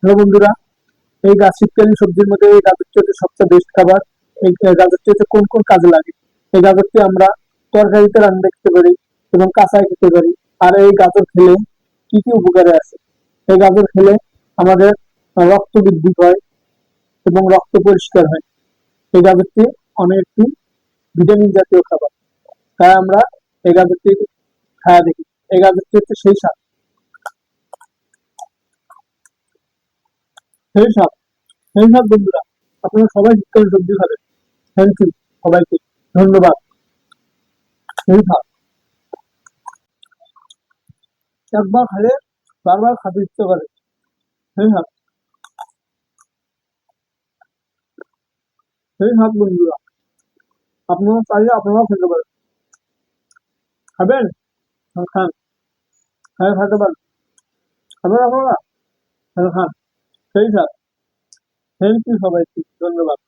Hello বন্ধুরা, এই শীতকালীন সবজির মধ্যে এই গাজরটি হচ্ছে সবচেয়ে বেস্ট খাবার। এই গাজরটি হচ্ছে কোন কোন কাজে লাগে? এই গাজরটি আমরা তরকারিতে রান্না খেতে পারি এবং কাঁচায় খেতে পারি। আর এই গাজর খেলে কি কি উপকারে আছে? এই গাজর খেলে আমাদের রক্ত বৃদ্ধি হয় এবং রক্ত পরিষ্কার হয়। এই গাজরটি অনেক একটি ভিটামিন জাতীয় খাবার, তাই আমরা এই গাজরটি খাওয়া দেখি। এই গাজরটি হচ্ছে সেই সাপ সেই সাপ বন্ধুরা, আপনারা সবাই শীতকালীন সবজি খাবেন। থ্যাংক ইউ সবাইকে, ধন্যবাদ। সেই সাপ একবার খেলে বারবার খেতে ইচ্ছে করে। সেই সাপ সেই সাপ বন্ধুরা, আপনারা চাইলে আপনারাও খেতে পারেন। খাবেন? হ্যাঁ, খান। হ্যাঁ, খেতে পারেন। খাবেন আপনারা? হ্যাঁ, খান। সেই সাপ। থ্যাংক ইউ সবাইকে, ধন্যবাদ।